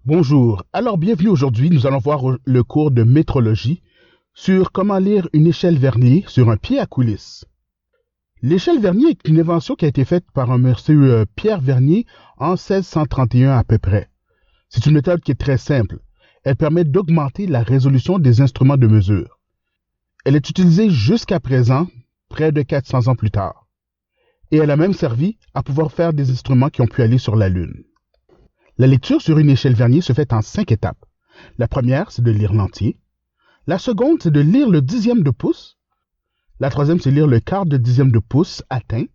Bonjour, alors bienvenue aujourd'hui, nous allons voir le cours de métrologie sur comment lire une échelle Vernier sur un pied à coulisse. L'échelle Vernier est une invention qui a été faite par un monsieur Pierre Vernier en 1631 à peu près. C'est une méthode qui est très simple. Elle permet d'augmenter la résolution des instruments de mesure. Elle est utilisée jusqu'à présent, près de 400 ans plus tard. Et elle a même servi à pouvoir faire des instruments qui ont pu aller sur la Lune. La lecture sur une échelle Vernier se fait en 5 étapes. La première, c'est de lire l'entier. La seconde, c'est de lire le dixième de pouce. La troisième, c'est lire le quart de dixième de pouce atteint,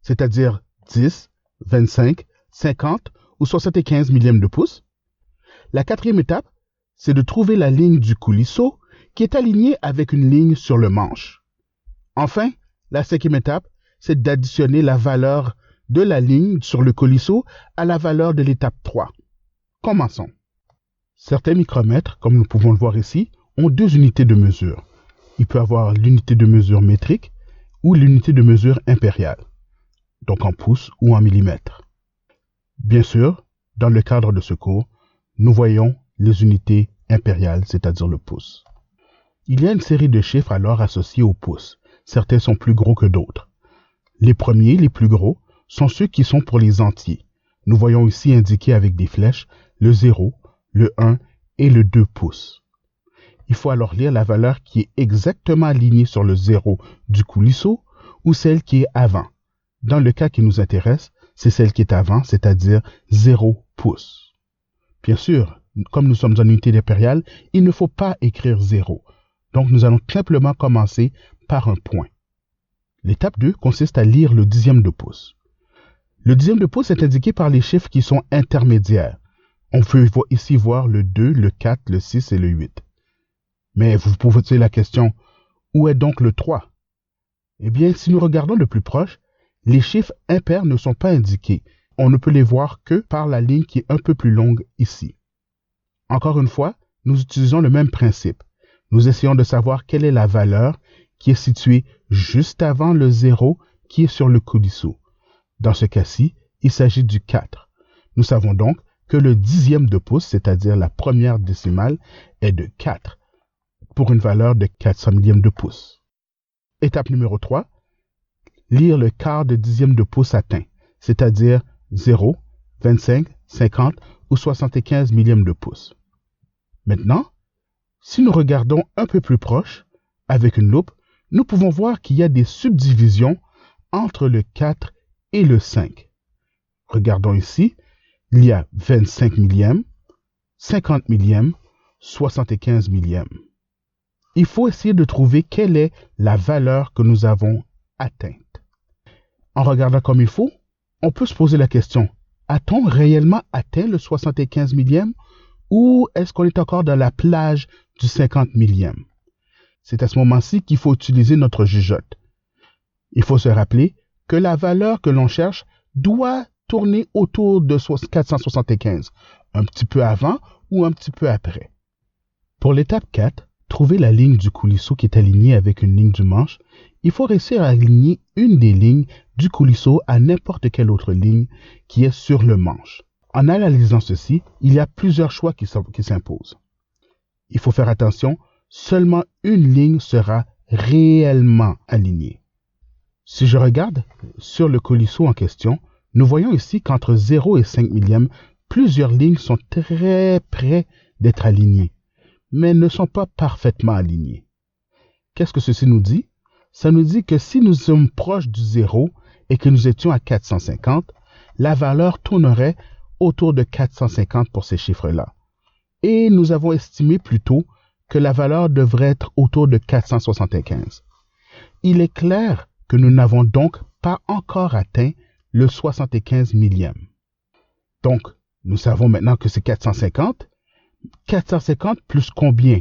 c'est-à-dire 10, 25, 50 ou 75 millièmes de pouce. La quatrième étape, c'est de trouver la ligne du coulisseau qui est alignée avec une ligne sur le manche. Enfin, la cinquième étape, c'est d'additionner la valeur de la ligne sur le coulisseau à la valeur de l'étape 3. Commençons. Certains micromètres, comme nous pouvons le voir ici, ont deux unités de mesure. Il peut avoir l'unité de mesure métrique ou l'unité de mesure impériale, donc en pouces ou en millimètres. Bien sûr, dans le cadre de ce cours, nous voyons les unités impériales, c'est-à-dire le pouce. Il y a une série de chiffres alors associés au pouce. Certains sont plus gros que d'autres. Les premiers, les plus gros, sont ceux qui sont pour les entiers. Nous voyons ici indiqué avec des flèches le 0, le 1 et le 2 pouces. Il faut alors lire la valeur qui est exactement alignée sur le 0 du coulisseau ou celle qui est avant. Dans le cas qui nous intéresse, c'est celle qui est avant, c'est-à-dire 0 pouces. Bien sûr, comme nous sommes en unité impériale, il ne faut pas écrire 0. Donc nous allons simplement commencer par un point. L'étape 2 consiste à lire le dixième de pouce. Le dixième de pouce est indiqué par les chiffres qui sont intermédiaires. On peut ici voir le 2, le 4, le 6 et le 8. Mais vous pouvez poser la question, où est donc le 3? Eh bien, si nous regardons de plus proche, les chiffres impairs ne sont pas indiqués. On ne peut les voir que par la ligne qui est un peu plus longue ici. Encore une fois, nous utilisons le même principe. Nous essayons de savoir quelle est la valeur qui est située juste avant le 0 qui est sur le coulisseau. Dans ce cas-ci, il s'agit du 4. Nous savons donc que le dixième de pouce, c'est-à-dire la première décimale, est de 4, pour une valeur de 400 millièmes de pouce. Étape numéro 3, lire le quart de dixième de pouce atteint, c'est-à-dire 0, 25, 50 ou 75 millièmes de pouce. Maintenant, si nous regardons un peu plus proche, avec une loupe, nous pouvons voir qu'il y a des subdivisions entre le 4 et le 5. Regardons ici, il y a 25 millièmes, 50 millièmes, 75 millièmes. Il faut essayer de trouver quelle est la valeur que nous avons atteinte. En regardant comme il faut, on peut se poser la question, a-t-on réellement atteint le 75 millième ou est-ce qu'on est encore dans la plage du 50 millième? C'est à ce moment-ci qu'il faut utiliser notre jugeote. Il faut se rappeler que la valeur que l'on cherche doit tourner autour de 475, un petit peu avant ou un petit peu après. Pour l'étape 4, trouver la ligne du coulisseau qui est alignée avec une ligne du manche, il faut réussir à aligner une des lignes du coulisseau à n'importe quelle autre ligne qui est sur le manche. En analysant ceci, il y a plusieurs choix qui s'imposent. Il faut faire attention, seulement une ligne sera réellement alignée. Si je regarde sur le coulisseau en question, nous voyons ici qu'entre 0 et 5 millièmes, plusieurs lignes sont très près d'être alignées, mais ne sont pas parfaitement alignées. Qu'est-ce que ceci nous dit? Ça nous dit que si nous sommes proches du 0 et que nous étions à 450, la valeur tournerait autour de 450 pour ces chiffres-là. Et nous avons estimé plutôt que la valeur devrait être autour de 475. Il est clair que nous n'avons donc pas encore atteint le 75 millième. Donc, nous savons maintenant que c'est 450. 450 plus combien?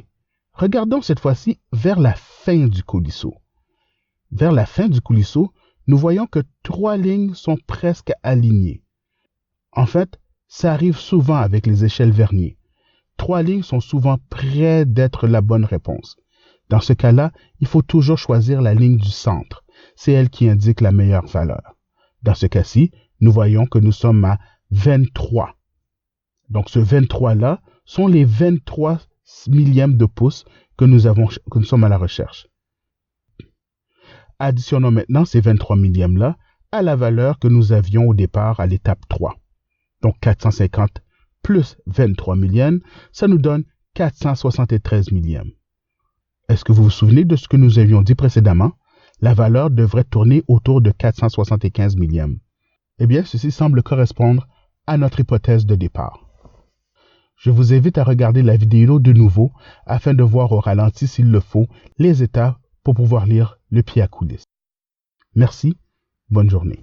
Regardons cette fois-ci vers la fin du coulisseau. Vers la fin du coulisseau, nous voyons que 3 lignes sont presque alignées. En fait, ça arrive souvent avec les échelles Vernier. 3 lignes sont souvent près d'être la bonne réponse. Dans ce cas-là, il faut toujours choisir la ligne du centre. C'est elle qui indique la meilleure valeur. Dans ce cas-ci, nous voyons que nous sommes à 23. Donc ce 23-là sont les 23 millièmes de pouce que nous sommes à la recherche. Additionnons maintenant ces 23 millièmes-là à la valeur que nous avions au départ à l'étape 3. Donc 450 plus 23 millièmes, ça nous donne 473 millièmes. Est-ce que vous vous souvenez de ce que nous avions dit précédemment? La valeur devrait tourner autour de 475 millièmes. Eh bien, ceci semble correspondre à notre hypothèse de départ. Je vous invite à regarder la vidéo de nouveau afin de voir au ralenti s'il le faut les étapes pour pouvoir lire le pied à coulisse. Merci, bonne journée.